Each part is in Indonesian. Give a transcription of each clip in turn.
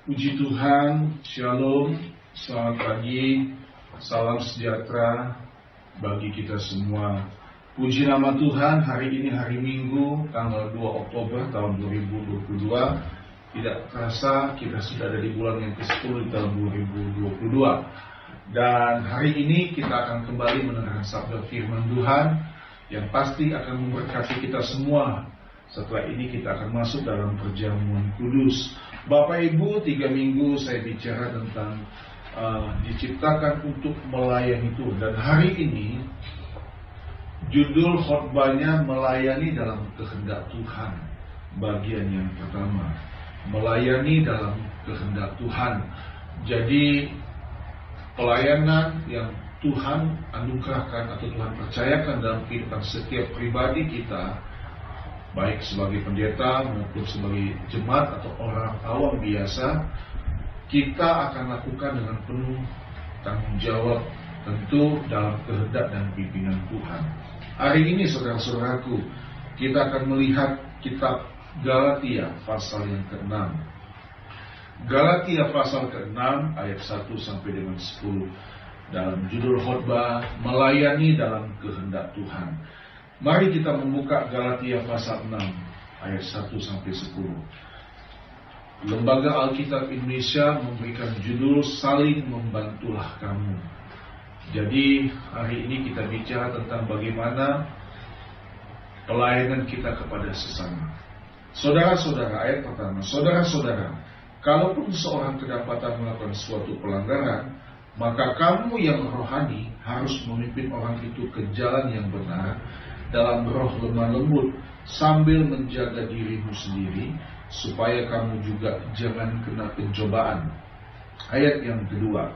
Puji Tuhan, Shalom, selamat pagi, salam sejahtera bagi kita semua. Puji nama Tuhan, hari ini hari Minggu, tanggal 2 Oktober tahun 2022. Tidak terasa kita sudah ada di bulan yang ke-10 di tahun 2022. Dan hari ini kita akan kembali mendengarkan sabda firman Tuhan yang pasti akan memberkati kita semua. Setelah ini kita akan masuk dalam perjamuan kudus. Bapak Ibu, 3 minggu saya bicara tentang diciptakan untuk melayani Tuhan. Dan hari ini judul khotbahnya melayani dalam kehendak Tuhan. Bagian yang pertama, melayani dalam kehendak Tuhan. Jadi pelayanan yang Tuhan anugerahkan atau Tuhan percayakan dalam kehidupan setiap pribadi kita, baik sebagai pendeta maupun sebagai jemaat atau orang awam biasa, kita akan lakukan dengan penuh tanggung jawab, tentu dalam kehendak dan pimpinan Tuhan. Hari ini saudara-saudaraku, kita akan melihat kitab Galatia pasal yang ke-6. Galatia pasal ke-6 ayat 1 sampai dengan 10. Dalam judul khotbah, melayani dalam kehendak Tuhan. Mari kita membuka Galatia pasal 6 ayat 1 sampai 10. Lembaga Alkitab Indonesia memberikan judul Saling Membantulah Kamu. Jadi hari ini kita bicara tentang bagaimana pelayanan kita kepada sesama. Saudara-saudara, ayat pertama, saudara-saudara, kalaupun seorang kedapatan melakukan suatu pelanggaran, maka kamu yang rohani harus memimpin orang itu ke jalan yang benar dalam roh lemah lembut, sambil menjaga dirimu sendiri, supaya kamu juga jangan kena pencobaan. Ayat yang kedua,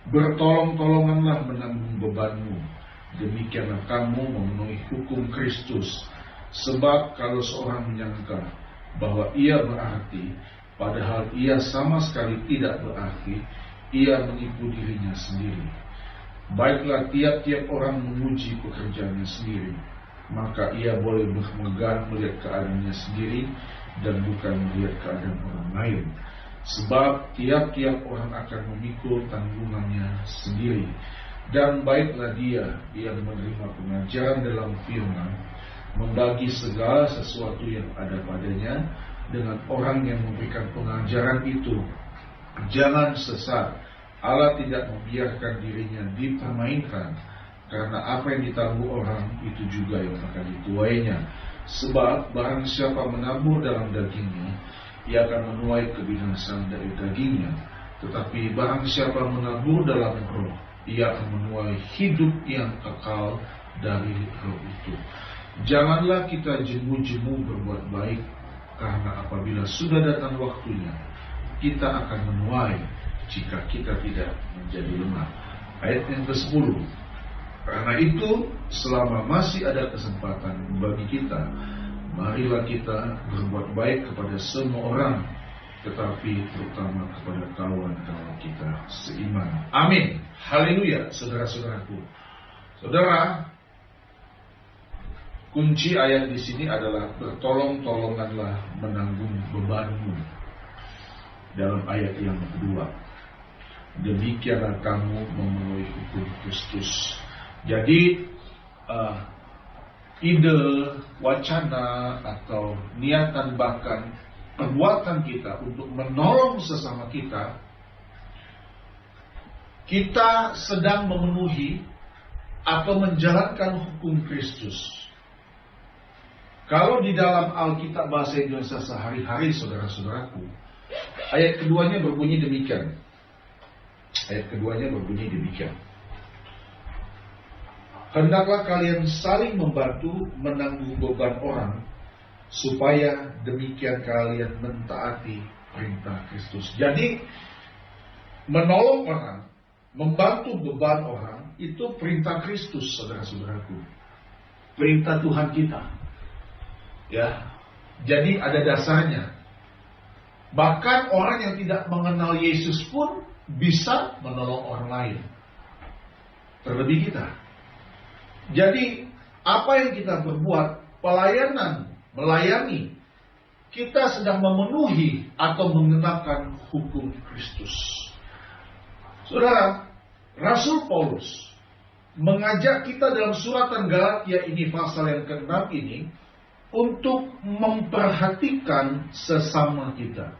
bertolong-tolonganlah menanggung bebanmu, demikianlah kamu memenuhi hukum Kristus. Sebab kalau seorang menyangka bahwa ia berarti, padahal ia sama sekali tidak berarti, ia menipu dirinya sendiri. Baiklah tiap-tiap orang memuji pekerjaannya sendiri, maka ia boleh bermegah melihat keadaannya sendiri dan bukan melihat keadaan orang lain. Sebab tiap-tiap orang akan memikul tanggungannya sendiri. Dan baiklah dia yang menerima pengajaran dalam firman, membagi segala sesuatu yang ada padanya dengan orang yang memberikan pengajaran itu. Jangan sesat, Allah tidak membiarkan dirinya dipermainkan, karena apa yang ditangguh orang itu juga yang akan dituainya. Sebab barang siapa menabur dalam dagingnya, ia akan menuai kebinasaan dari dagingnya. Tetapi barang siapa menabur dalam roh, ia akan menuai hidup yang kekal dari roh itu. Janganlah kita jemu-jemu berbuat baik, karena apabila sudah datang waktunya, kita akan menuai jika kita tidak menjadi lemah. Ayat yang ke-10. Karena itu, selama masih ada kesempatan bagi kita, marilah kita berbuat baik kepada semua orang, tetapi terutama kepada kawan-kawan kita seiman. Amin. Haleluya, saudara-saudaraku. Saudara, kunci ayat di sini adalah bertolong-tolonganlah menanggung bebanmu. Dalam ayat yang kedua, demikianlah kamu memenuhi hukum Kristus. Jadi ide, wacana atau niatan bahkan perbuatan kita untuk menolong sesama kita, kita sedang memenuhi atau menjalankan hukum Kristus. Kalau di dalam Alkitab bahasa Indonesia sehari-hari, saudara-saudaraku, ayat keduanya berbunyi demikian. Ayat keduanya berbunyi demikian. Hendaklah kalian saling membantu menanggung beban orang, supaya demikian kalian mentaati perintah Kristus. Jadi, menolong orang, membantu beban orang, itu perintah Kristus, saudara-saudaraku. Perintah Tuhan kita. Ya, jadi ada dasarnya. Bahkan orang yang tidak mengenal Yesus pun bisa menolong orang lain, terlebih kita. Jadi apa yang kita berbuat, pelayanan, melayani, kita sedang memenuhi atau mengenapkan hukum Kristus. Saudara, Rasul Paulus mengajak kita dalam suratan Galatia ini, pasal yang ke-6 ini, untuk memperhatikan sesama kita.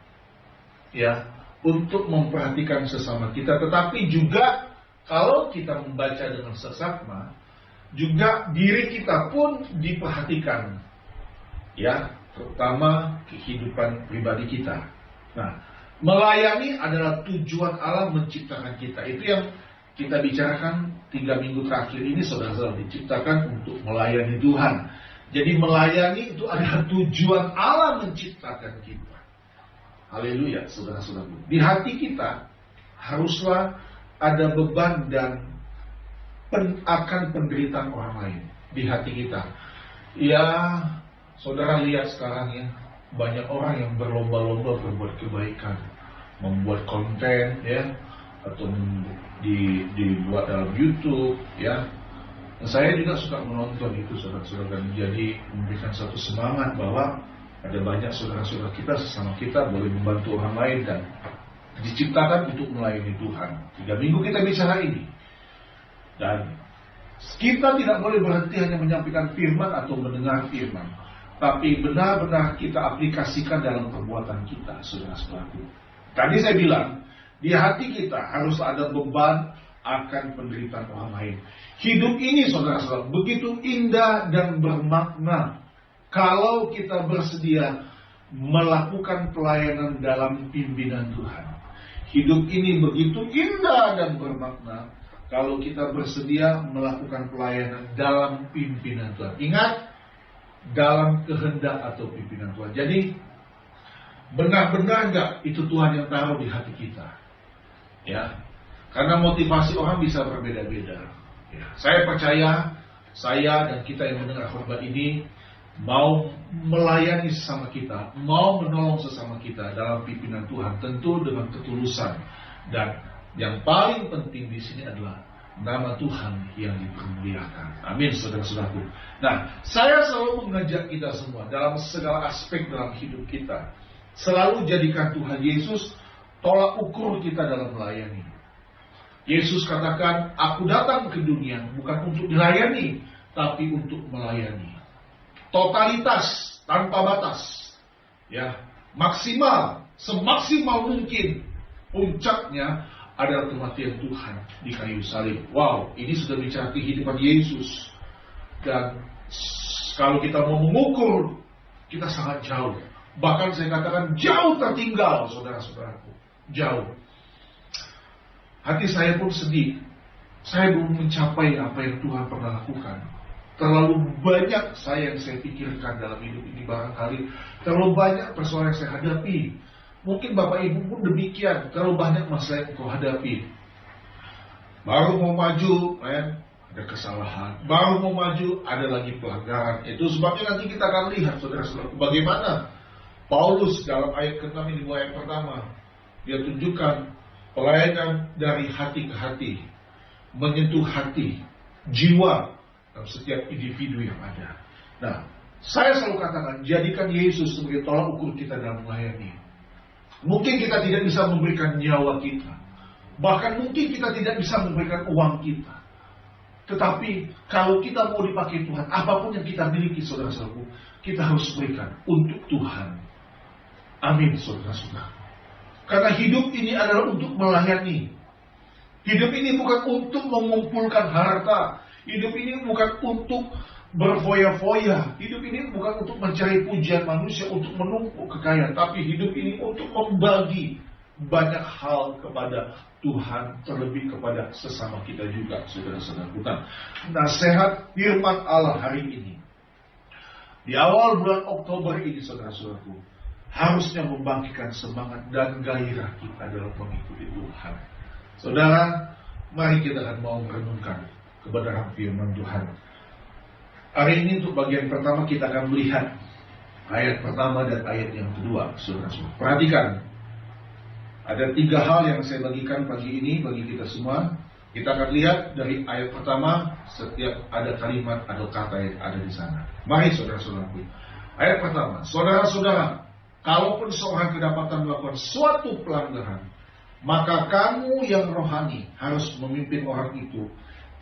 Ya, untuk memperhatikan sesama kita. Tetapi juga kalau kita membaca dengan seksama, juga diri kita pun diperhatikan. Ya, terutama kehidupan pribadi kita. Nah, melayani adalah tujuan Allah menciptakan kita. Itu yang kita bicarakan 3 minggu terakhir ini, saudara-saudara, diciptakan untuk melayani Tuhan. Jadi melayani itu adalah tujuan Allah menciptakan kita. Haleluya, saudara-saudara. Di hati kita haruslah ada beban dan akan penderitaan orang lain di hati kita. Ya, saudara lihat sekarang ya, banyak orang yang berlomba-lomba berbuat kebaikan, membuat konten ya, atau dibuat dalam YouTube ya. Saya juga suka menonton itu, saudara-saudara, dan jadi memberikan satu semangat bahwa ada banyak saudara-saudara kita, sesama kita boleh membantu orang lain dan diciptakan untuk melayani Tuhan. 3 minggu kita bicara ini, dan kita tidak boleh berhenti hanya menyampaikan firman atau mendengar firman, tapi benar-benar kita aplikasikan dalam perbuatan kita, saudara-saudaraku. Tadi saya bilang, di hati kita harus ada beban akan penderitaan orang lain. Hidup ini, saudara-saudara, begitu indah dan bermakna kalau kita bersedia melakukan pelayanan dalam pimpinan Tuhan. Hidup ini begitu indah dan bermakna kalau kita bersedia melakukan pelayanan dalam pimpinan Tuhan. Ingat, dalam kehendak atau pimpinan Tuhan. Jadi, benar-benar enggak itu Tuhan yang taruh di hati kita? Ya, karena motivasi orang bisa berbeda-beda. Ya, saya percaya, saya dan kita yang mendengar khotbah ini mau melayani sesama kita, mau menolong sesama kita dalam pimpinan Tuhan, tentu dengan ketulusan. Dan yang paling penting di sini adalah nama Tuhan yang dipermuliakan. Amin, saudara-saudaraku. Nah, saya selalu mengajak kita semua dalam segala aspek dalam hidup kita, selalu jadikan Tuhan Yesus tolak ukur kita dalam melayani. Yesus katakan, aku datang ke dunia bukan untuk dilayani, tapi untuk melayani. Totalitas, tanpa batas. Ya, maksimal, semaksimal mungkin. Puncaknya adalah kematian Tuhan di kayu salib. Wow, ini sudah bicara kehidupan Yesus. Dan kalau kita mau mengukur, kita sangat jauh. Bahkan saya katakan jauh tertinggal, saudara-saudaraku. Jauh. Hati saya pun sedih. Saya belum mencapai apa yang Tuhan pernah lakukan. Terlalu banyak yang saya pikirkan dalam hidup ini barangkali. Terlalu banyak persoalan yang saya hadapi. Mungkin Bapak Ibu pun demikian. Terlalu banyak masalah yang kau hadapi. Baru mau maju, ada kesalahan. Baru mau maju, ada lagi pelanggaran. Itu sebabnya nanti kita akan lihat, saudara-saudara, bagaimana Paulus dalam ayat ke-6 ini, ayat pertama, dia tunjukkan pelayanan dari hati ke hati, menyentuh hati, jiwa dalam setiap individu yang ada. Nah, saya selalu katakan, jadikan Yesus sebagai tolak ukur kita dalam melayani. Mungkin kita tidak bisa memberikan nyawa kita, bahkan mungkin kita tidak bisa memberikan uang kita. Tetapi kalau kita mau dipakai Tuhan, apapun yang kita miliki, saudara-saudaraku, kita harus berikan untuk Tuhan. Amin, saudara-saudara. Karena hidup ini adalah untuk melayani. Hidup ini bukan untuk mengumpulkan harta. Hidup ini bukan untuk berfoya-foya. Hidup ini bukan untuk mencari pujian manusia, untuk menumpuk kekayaan. Tapi hidup ini untuk membagi banyak hal kepada Tuhan, terlebih kepada sesama kita juga, saudara-saudaraku. Nasihat firman Allah hari ini, di awal bulan Oktober ini, saudara-saudaraku, harusnya membangkitkan semangat dan gairah kita dalam mengikuti Tuhan. Saudara, mari kita akan mau merenungkan kebenaran firman Tuhan. Hari ini untuk bagian pertama kita akan melihat ayat pertama dan ayat yang kedua, saudara-saudara. Perhatikan, ada 3 hal yang saya bagikan pagi ini bagi kita semua. Kita akan lihat dari ayat pertama, setiap ada kalimat atau kata yang ada di sana. Mari, saudara-saudaraku. Ayat pertama, saudara-saudara, kalaupun seorang kedapatan melakukan suatu pelanggaran, maka kamu yang rohani harus memimpin orang itu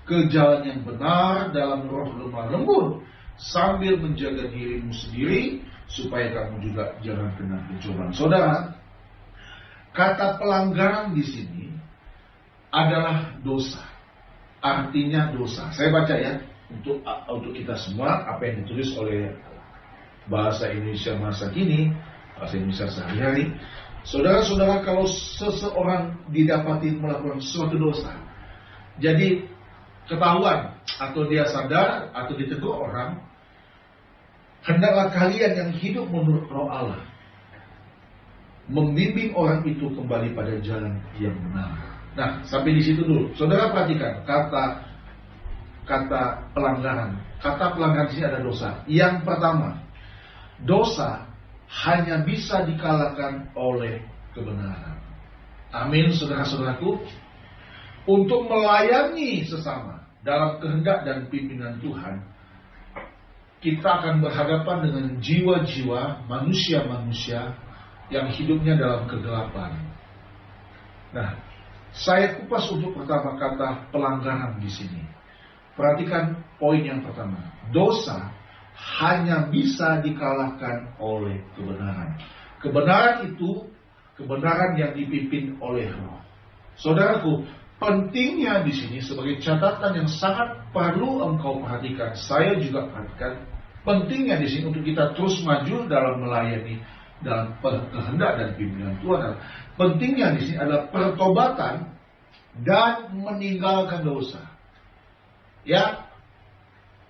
ke jalan yang benar dalam roh lemah lembut, sambil menjaga dirimu sendiri supaya kamu juga jangan kena pencobaan. Saudara, kata pelanggaran di sini adalah dosa. Artinya dosa. Saya baca ya untuk kita semua apa yang ditulis oleh bahasa Indonesia masa kini, bahasa Indonesia sehari-hari. Saudara-saudara, kalau seseorang didapati melakukan suatu dosa, jadi ketahuan atau dia sadar atau ditegur orang, hendaklah kalian yang hidup menurut roh Allah membimbing orang itu kembali pada jalan yang benar. Nah, sampai di situ dulu. Saudara perhatikan kata pelanggaran. Kata pelanggaran di sini ada dosa. Yang pertama, dosa hanya bisa dikalahkan oleh kebenaran. Amin, saudara-saudaraku. Untuk melayani sesama dalam kehendak dan pimpinan Tuhan, kita akan berhadapan dengan jiwa-jiwa manusia-manusia yang hidupnya dalam kegelapan. Nah, saya kupas untuk pertama kata pelanggaran di sini. Perhatikan poin yang pertama. Dosa hanya bisa dikalahkan oleh kebenaran. Kebenaran itu kebenaran yang dipimpin oleh Roh. Saudaraku, pentingnya di sini sebagai catatan yang sangat perlu engkau perhatikan, saya juga perhatikan. Pentingnya di sini untuk kita terus maju dalam melayani dalam kehendak dan pimpinan Tuhan. Pentingnya di sini adalah pertobatan dan meninggalkan dosa. Ya,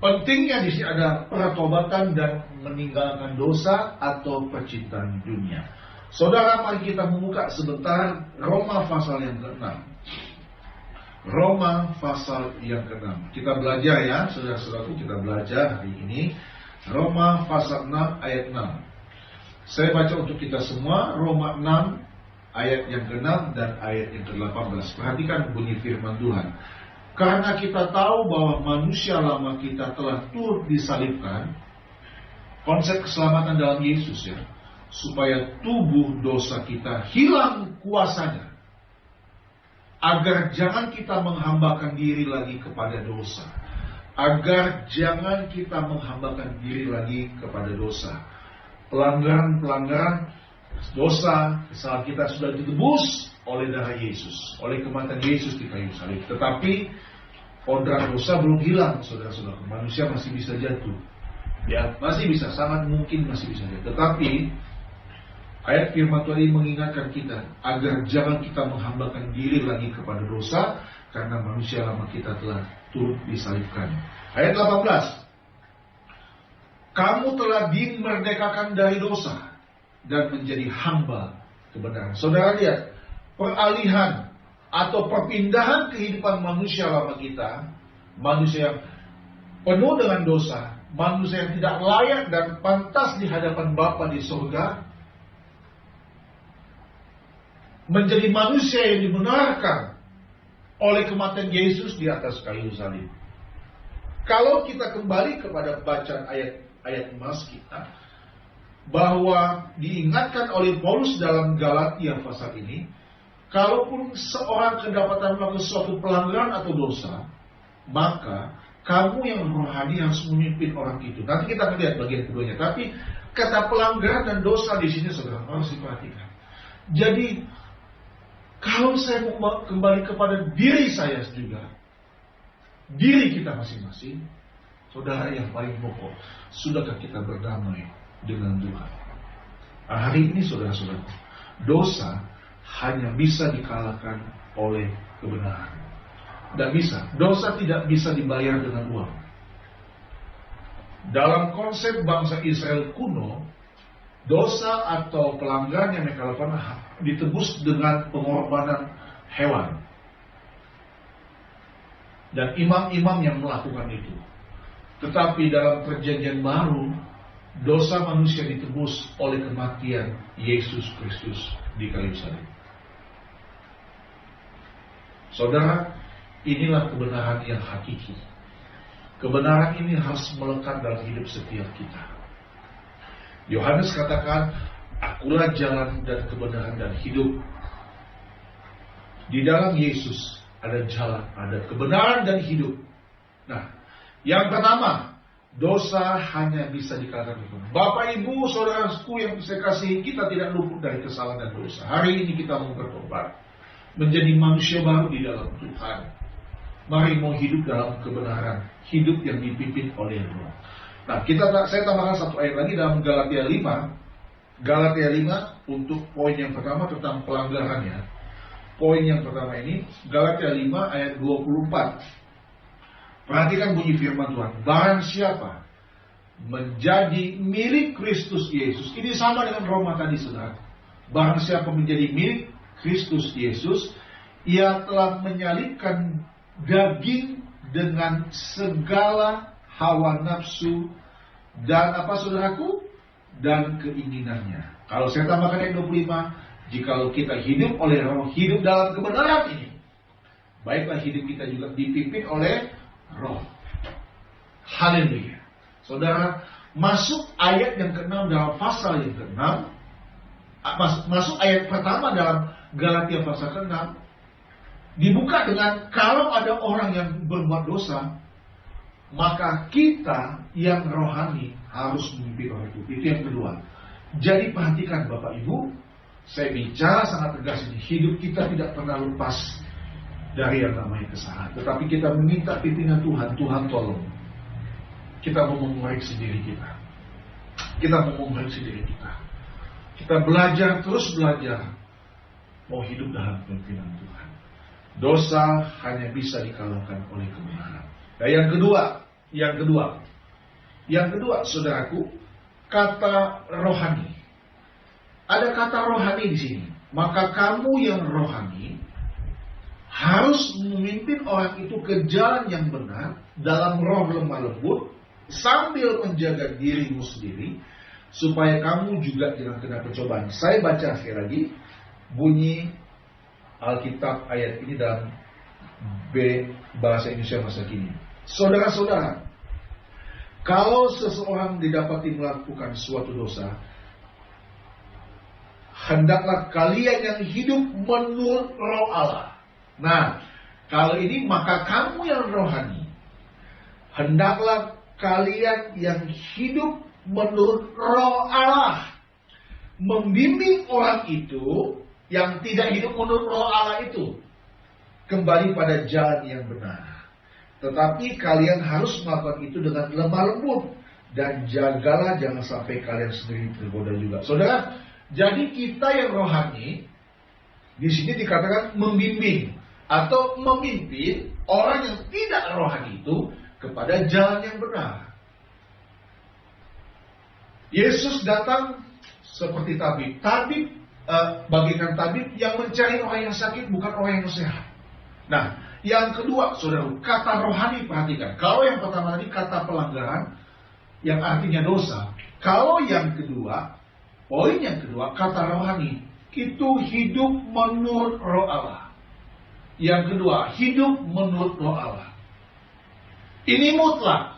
pentingnya di sini ada pertobatan dan meninggalkan dosa atau percintaan dunia. Saudara, mari kita membuka sebentar Roma pasal yang ke-6. Roma pasal yang ke-6. Kita belajar ya, saudara-saudaraku, kita belajar hari ini. Roma pasal 6 ayat 6. Saya baca untuk kita semua Roma 6 ayat yang ke-6 dan ayat yang ke-18. Perhatikan bunyi firman Tuhan. Karena kita tahu bahwa manusia lama kita telah turut disalibkan, konsep keselamatan dalam Yesus ya, supaya tubuh dosa kita hilang kuasanya, agar jangan kita menghambakan diri lagi kepada dosa. Agar jangan kita menghambakan diri lagi kepada dosa. Pelanggaran-pelanggaran dosa, kesalahan kita sudah ditebus oleh darah Yesus, oleh kematian Yesus di kayu salib. Tetapi kodrat dosa belum hilang, saudara-saudara. Manusia masih bisa jatuh, ya, masih bisa, sangat mungkin masih bisa jatuh. Tetapi ayat firman Tuhan ini mengingatkan kita agar jangan kita menghambakan diri lagi kepada dosa, karena manusia lama kita telah turut disalibkan. Ayat 18. Kamu telah dimerdekakan dari dosa dan menjadi hamba kebenaran. Saudara lihat, peralihan atau perpindahan kehidupan manusia lama kita, manusia yang penuh dengan dosa, manusia yang tidak layak dan pantas di hadapan Bapa di surga, menjadi manusia yang dibenarkan oleh kematian Yesus di atas kayu salib. Kalau kita kembali kepada bacaan ayat emas kita, bahwa diingatkan oleh Paulus dalam Galatia pasal ini, kalaupun seorang kedapatan melakukan suatu pelanggaran atau dosa, maka kamu yang rohani harus memimpin orang itu. Nanti kita akan lihat bagian keduanya. Tapi kata pelanggaran dan dosa di sini saudara harus diperhatikan. Jadi kalau saya mau kembali kepada diri saya juga, diri kita masing-masing, saudara yang paling pokok, sudahkah kita berdamai dengan Tuhan? Hari ini saudara-saudara, dosa hanya bisa dikalahkan oleh kebenaran. Tidak bisa. Dosa tidak bisa dibayar dengan uang. Dalam konsep bangsa Israel kuno, dosa atau pelanggaran yang mereka lakukan ditebus dengan pengorbanan hewan. Dan imam-imam yang melakukan itu. Tetapi dalam perjanjian baru, dosa manusia ditebus oleh kematian Yesus Kristus di kayu salib. Saudara, inilah kebenaran yang hakiki. Kebenaran ini harus melekat dalam hidup setiap kita. Yohanes katakan, Akulah jalan dan kebenaran dan hidup. Di dalam Yesus ada jalan, ada kebenaran dan hidup. Nah, yang pertama, dosa hanya bisa dikalahkan. Bapak, Ibu, saudaraku yang saya kasihi, kita tidak luput dari kesalahan dan dosa. Hari ini kita mau bertobat, menjadi manusia baru di dalam Tuhan. Mari mau hidup dalam kebenaran, hidup yang dipimpin oleh Roh. Nah, saya tambahkan satu ayat lagi dalam Galatia 5. Galatia 5 untuk poin yang pertama tentang pelanggarannya. Poin yang pertama ini, Galatia 5 ayat 24. Perhatikan bunyi firman Tuhan. Barang siapa menjadi milik Kristus Yesus. Ini sama dengan Roma tadi, saudara. Barang siapa menjadi milik Kristus Yesus, ia telah menyalibkan daging dengan segala hawa nafsu dan apa, saudaraku? Dan keinginannya. Kalau saya tambahkan ayat 25, jikalau kita hidup oleh Roh, hidup dalam kebenaran ini, baiklah hidup kita juga dipimpin oleh Roh. Haleluya. Saudara, masuk ayat yang ke-6 dalam pasal yang ke-6, masuk ayat pertama dalam Galatia pasal ke-6, dibuka dengan kalau ada orang yang berbuat dosa, maka kita yang rohani harus memimpin orang itu. Itu yang kedua. Jadi perhatikan Bapak Ibu, saya bicara sangat tegas ini. Hidup kita tidak pernah lepas dari yang namanya kesalahan. Tetapi kita meminta pimpinan Tuhan. Tuhan tolong. Kita mau mengoreksi diri kita. Kita mau mengoreksi diri kita. Kita belajar, terus belajar. Mau hidup dalam pimpinan Tuhan. Dosa hanya bisa dikalahkan oleh kebenaran. Nah, yang kedua, saudaraku, kata rohani. Ada kata rohani di sini. Maka kamu yang rohani harus memimpin orang itu ke jalan yang benar dalam roh lemah lembut sambil menjaga dirimu sendiri supaya kamu juga jangan kena percobaan. Saya baca sekali lagi bunyi Alkitab ayat ini dalam bahasa Indonesia masa kini. Saudara-saudara, kalau seseorang didapati melakukan suatu dosa, hendaklah kalian yang hidup menurut Roh Allah. Nah, kalau ini maka kamu yang rohani, hendaklah kalian yang hidup menurut Roh Allah membimbing orang itu yang tidak hidup menurut Roh Allah itu kembali pada jalan yang benar. Tetapi kalian harus melakukan itu dengan lemah lembut dan jagalah jangan sampai kalian sendiri tergoda juga. Saudara, jadi kita yang rohani di sini dikatakan membimbing atau memimpin orang yang tidak rohani itu kepada jalan yang benar. Yesus datang seperti tabib, bagikan tabib yang mencari orang yang sakit, bukan orang yang sehat. Nah, yang kedua, saudara, kata rohani perhatikan. Kalau yang pertama tadi kata pelanggaran, yang artinya dosa. Kalau yang kedua, poin yang kedua, kata rohani, itu hidup menurut Roh Allah. Yang kedua, hidup menurut Roh Allah. Ini mutlak.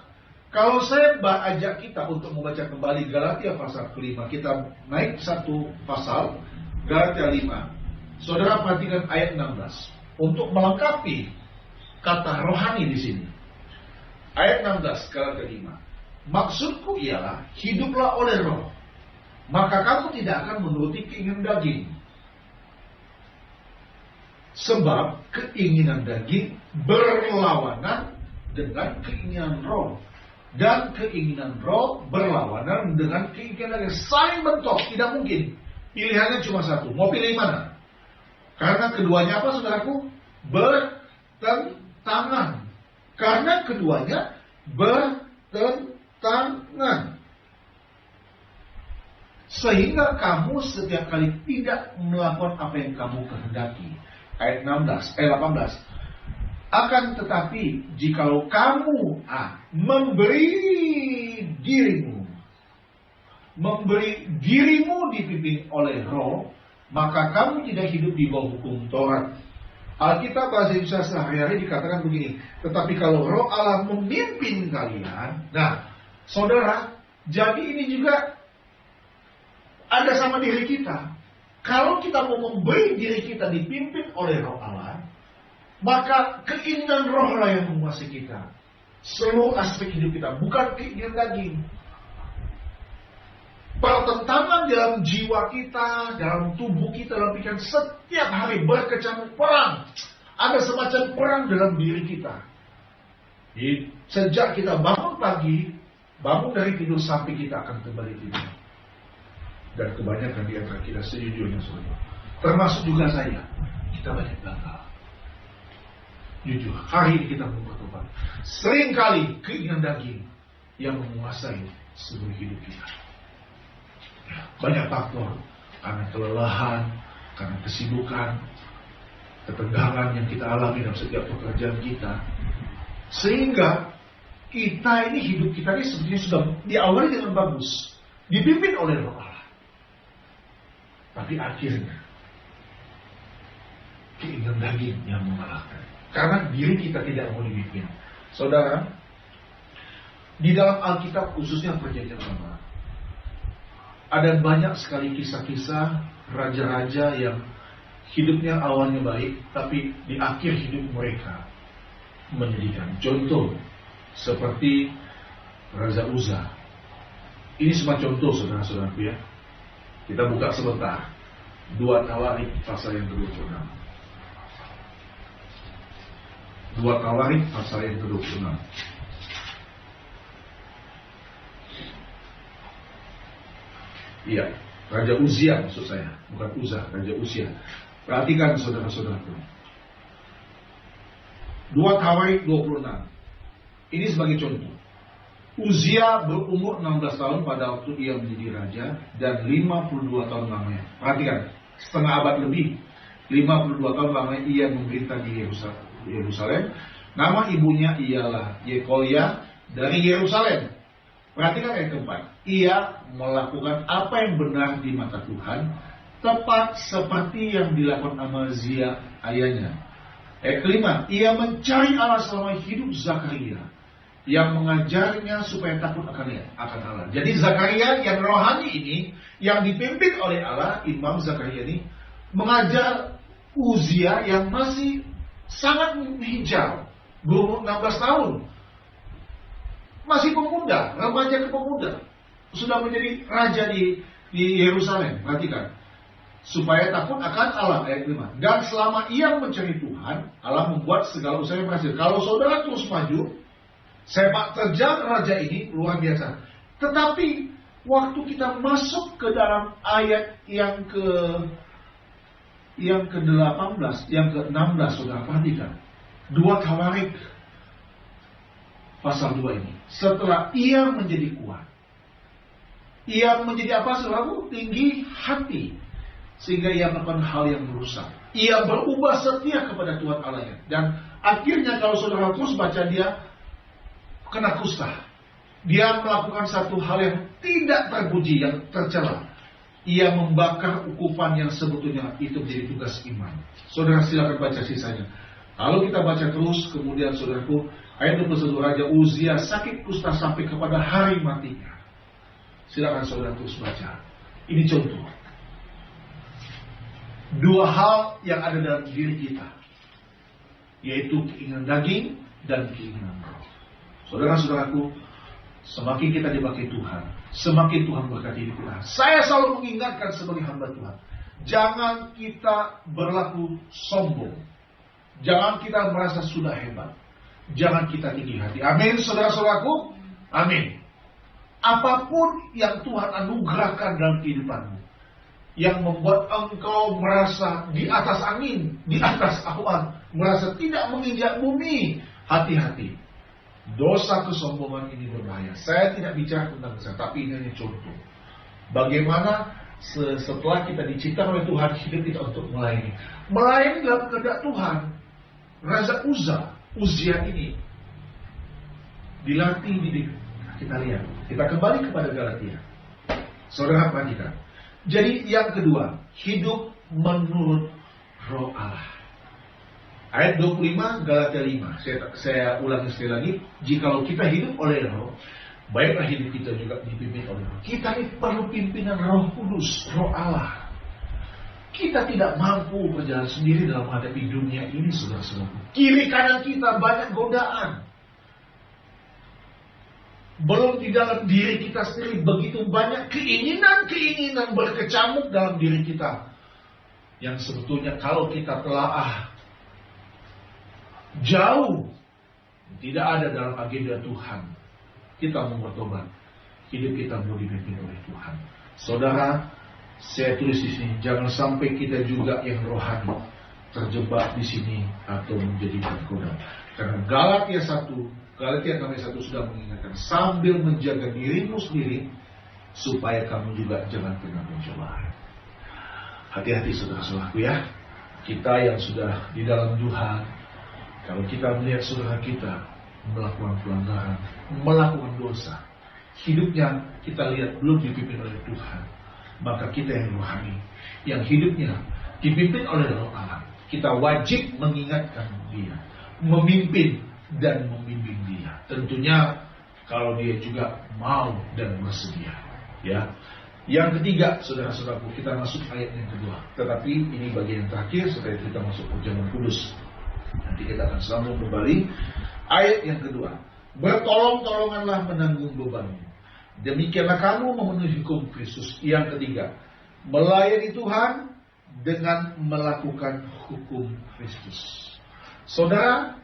Kalau saya ajak kita untuk membaca kembali Galatia pasal ke-5, kita naik satu pasal, Galatia 5. Saudara perhatikan ayat 16. Untuk melengkapi kata rohani di sini. Ayat 16 Galatia 5. Maksudku ialah hiduplah oleh Roh, maka kamu tidak akan menuruti keinginan daging. Sebab keinginan daging berlawanan dengan keinginan Roh, dan keinginan Roh berlawanan dengan keinginan daging. Saling bentrok, tidak mungkin. Pilihannya cuma satu. Mau pilih mana? Karena keduanya apa, saudaraku? Bertentangan. Karena keduanya bertentangan. Sehingga kamu setiap kali tidak melakukan apa yang kamu kehendaki. Ayat 18. Akan tetapi jikalau kamu memberi dirimu dipimpin oleh Roh, maka kamu tidak hidup di bawah hukum Taurat. Alkitab bahasa Indonesia sehari-hari dikatakan begini, tetapi kalau Roh Allah memimpin kalian. Nah, saudara, jadi ini juga ada sama diri kita. Kalau kita mau memberi diri kita dipimpin oleh Roh Allah, maka keinginan roh lah yang menguasai kita. Seluruh aspek hidup kita, bukan keinginan daging. Pertentangan dalam jiwa kita, dalam tubuh kita, dalam pikiran setiap hari berkecamuk perang. Ada semacam perang dalam diri kita. Sejak kita bangun pagi, bangun dari tidur sampai kita akan kembali tidur. Dan kebanyakan di antara kita sejujurnya saudara, termasuk juga saya, kita banyak gagal. Jujur, hari ini kita bertobat. Seringkali keinginan daging yang menguasai seluruh hidup kita. Banyak faktor, karena kelelahan, karena kesibukan, ketegangan yang kita alami dalam setiap pekerjaan kita, sehingga kita ini, hidup kita ini sebenarnya sudah diawali dengan bagus, dipimpin oleh Roh Allah. Tapi akhirnya keinginan daging yang mengalahkan, karena diri kita tidak mau dipimpin. Saudara, di dalam Alkitab khususnya Perjanjian Lama, ada banyak sekali kisah-kisah raja-raja yang hidupnya awalnya baik, tapi di akhir hidup mereka menyedihkan. Contoh seperti Raja Uzza. Ini semua contoh saudara-saudaraku ya. Kita buka sebentar 2 Tawarik pasal yang ke-26. 2 Tawarik pasal yang ke-26. Iya, Raja Uzia maksud saya, bukan Uzza, Raja Uzia. Perhatikan saudara-saudaraku. 2 Tawarik 26. Ini sebagai contoh. Uzia berumur 16 tahun pada waktu ia menjadi raja, dan 52 tahun lamanya. Perhatikan, setengah abad lebih. 52 tahun lamanya ia memerintah di Yerusalem. Nama ibunya ialah Yekolia dari Yerusalem. Perhatikan ayat keempat. Ia melakukan apa yang benar di mata Tuhan, tepat seperti yang dilakukan Amazia ayahnya. Ayat kelima. Ia mencari Allah selama hidup Zakaria, yang mengajarnya supaya takut akan Allah. Jadi Zakaria yang rohani ini, yang dipimpin oleh Allah, Imam Zakaria ini mengajar Uzia yang masih sangat hijau, berumur 16 tahun. Masih pemuda, remaja ke pemuda, sudah menjadi raja di Yerusalem. Perhatikan, supaya takut akan Allah, ayat 5. Dan selama ia mencari Tuhan, Allah membuat segala usaha berhasil. Kalau saudara terus maju, sepak terjang raja ini luar biasa. Tetapi waktu kita masuk ke dalam ayat yang ke-18, yang ke-16, saudara perhatikan. 2 Tawarik pasal 2 ini. Setelah ia menjadi kuat, ia menjadi apa saudaraku? Tinggi hati, sehingga ia melakukan hal yang merusak. Ia berubah setia kepada Tuhan Allahnya. Dan akhirnya kalau saudara terus baca, dia kena kusta. Dia melakukan satu hal yang tidak terpuji, yang tercela. Ia membakar ukupan yang sebetulnya itu menjadi tugas iman. Saudara silakan baca sisanya. Kalau kita baca terus, kemudian saudaraku, ayat 21, Raja Uzia sakit kusta sampai kepada hari matinya. Silakan saudara terus baca. Ini contoh. 2 hal yang ada dalam diri kita, yaitu keinginan daging dan keinginan roh. Saudara-saudaraku, semakin kita dipakai Tuhan, semakin Tuhan berkati hidup kita. Saya selalu mengingatkan sebagai hamba Tuhan, jangan kita berlaku sombong. Jangan kita merasa sudah hebat. Jangan kita tinggi hati. Amin, saudara-saudaraku. Amin. Apapun yang Tuhan anugerahkan dalam kehidupanmu, yang membuat engkau merasa di atas angin, di atas awan, merasa tidak menginjak bumi, hati-hati. Dosa kesombongan ini berbahaya. Saya tidak bicara tentang dosa, tapi ini hanya contoh. Bagaimana setelah kita diciptakan oleh Tuhan, hidup kita untuk melayani. Melayani dalam kehendak Tuhan. Raja Uzia ini dilatih, didik. Kita lihat. Kita kembali kepada Galatia. Saudara perhatikan. Jadi yang kedua, hidup menurut Roh Allah. Ayat 25 Galatia 5. Saya ulangi sekali lagi. Jikalau kita hidup oleh Roh, Baiklah hidup kita juga dipimpin oleh Roh. Kita ini perlu pimpinan Roh Kudus, Roh Allah. Kita tidak mampu berjalan sendiri dalam menghadapi dunia ini, saudara-saudara. Kiri kanan kita banyak godaan. Belum di dalam diri kita sendiri begitu banyak keinginan-keinginan berkecamuk dalam diri kita. Yang sebetulnya kalau kita telaah jauh, tidak ada dalam agenda Tuhan. Kita mau bertobat, hidup kita mau dipimpin oleh Tuhan. Saudara, saya tulis di sini, jangan sampai kita juga yang rohani terjebak di sini atau menjadi tergoda. Karena Galatia 1 sudah mengingatkan, sambil menjaga dirimu sendiri supaya kamu juga jangan pernah mencoba. Hati-hati saudara-saudaraku ya. Kita yang sudah di dalam Tuhan, kalau kita melihat saudara kita melakukan pelanggaran, melakukan dosa, hidupnya kita lihat belum dipimpin oleh Tuhan, maka kita yang rohani, yang hidupnya dipimpin oleh Roh Allah, kita wajib mengingatkan dia, memimpin dan membimbing dia. Tentunya kalau dia juga mau dan bersedia. Ya. Yang ketiga, saudara-saudaraku, kita masuk ayat yang kedua. Tetapi ini bagian yang terakhir supaya kita masuk perjamuan kudus. Nanti kita akan sambung kembali. Ayat yang kedua, bertolong-tolonganlah menanggung bebanmu. Demikianlah kamu memenuhi hukum Kristus. Yang ketiga, melayani Tuhan dengan melakukan hukum Kristus. Saudara,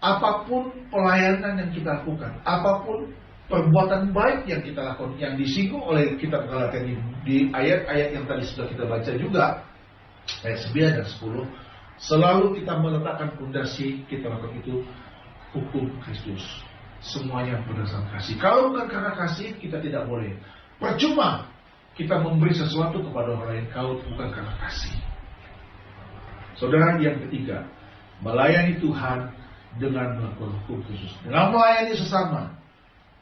apapun pelayanan yang kita lakukan, apapun perbuatan baik yang kita lakukan, yang disinggung oleh kitab Galatia di ayat-ayat yang tadi sudah kita baca juga, ayat 9 dan 10, selalu kita meletakkan fondasi kita lakukan itu hukum Kristus. Semuanya berdasarkan kasih. Kalau bukan karena kasih, kita tidak boleh. Percuma kita memberi sesuatu kepada orang lain kalau bukan karena kasih. Saudara, yang ketiga, melayani Tuhan dengan melakukan hukum Kristus. Dengan melayani sesama,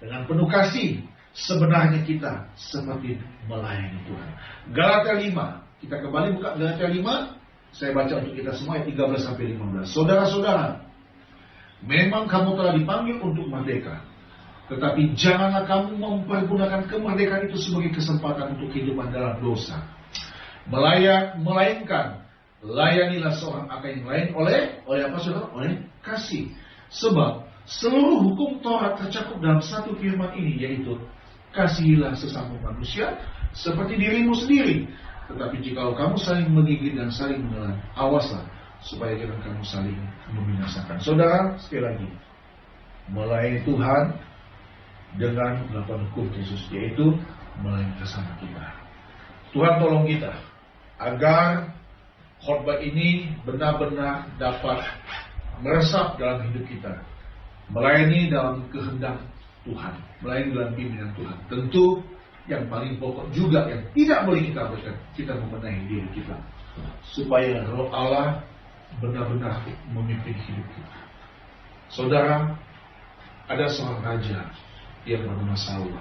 dengan penuh kasih, sebenarnya kita seperti melayani Tuhan. Galatia 5, kita kembali buka Galatia 5. Saya baca untuk kita semua ayat 13 sampai 15. Saudara-saudara, memang kamu telah dipanggil untuk merdeka, tetapi janganlah kamu mempergunakan kemerdekaan itu sebagai kesempatan untuk kehidupan dalam dosa. Melainkan layanilah seorang akan yang lain oleh apa saudara? Oleh kasih. Sebab seluruh hukum Taurat tercakup dalam satu firman ini, yaitu kasihilah sesama manusia seperti dirimu sendiri. Tetapi jika kamu saling menggigit dan saling menelan, awaslah supaya jangan kamu saling membinasakan. Saudara, sekali lagi, melayani Tuhan dengan melakukan hukum Kristus, yaitu melayani sesama kita. Tuhan tolong kita agar khotbah ini benar-benar dapat meresap dalam hidup kita, melayani dalam kehendak Tuhan, melayani dalam pimpinan Tuhan. Tentu yang paling pokok juga yang tidak boleh kita abaikan, kita membenahi diri kita supaya Roh Allah benar-benar memimpin hidup kita. Saudara, ada seorang raja yang bernama Saul.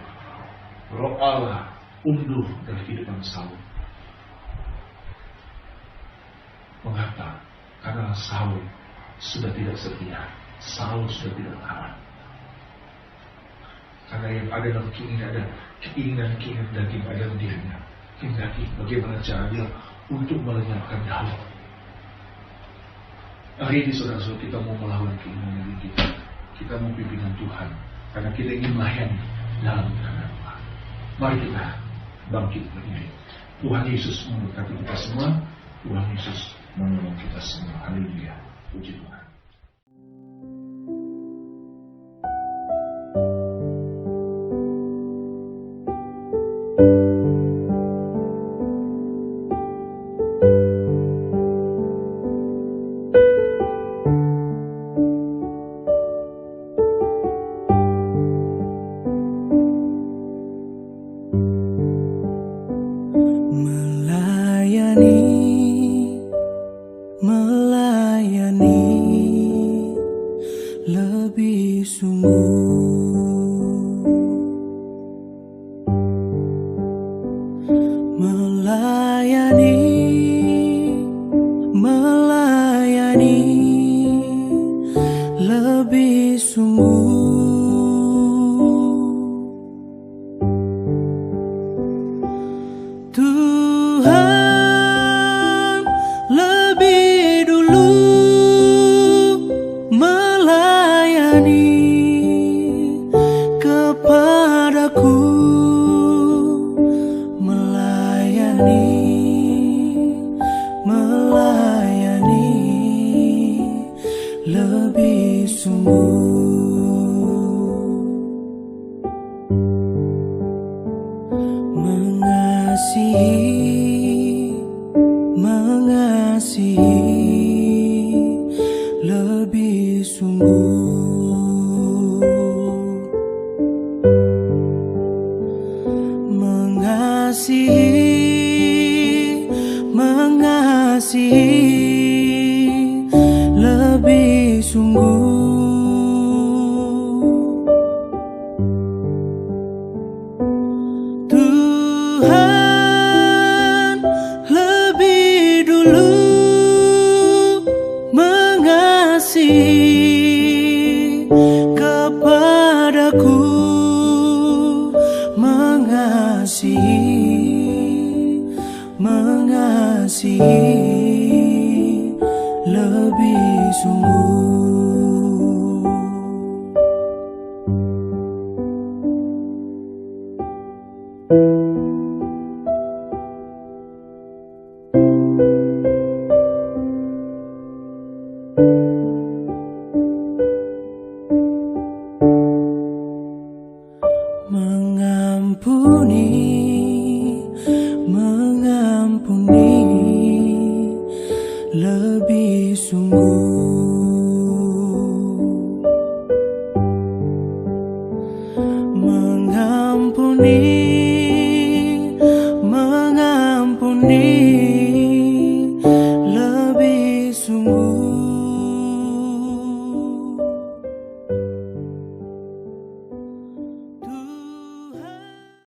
Roh Allah unduh dari kehidupan Saul. Mengapa? Karena Saul sudah tidak setia, Saul sudah tidak taat. Karena yang ada dalam keinginan daging ada dalam dirinya. Hindaki bagaimana caranya untuk melenyapkan Daud. Hari ini saudara-saudara, kita mau melawan keinginan diri kita. Kita mau pimpinan Tuhan, karena kita ingin melayani dalam kehendak Tuhan. Mari kita bangkit berdiri. Tuhan Yesus memberkati kita semua. Tuhan Yesus menolong kita semua. Haleluya. Puji Tuhan. kasih kepadaku, mengasihi lebih sungguh. Mengampuni lebih sungguh.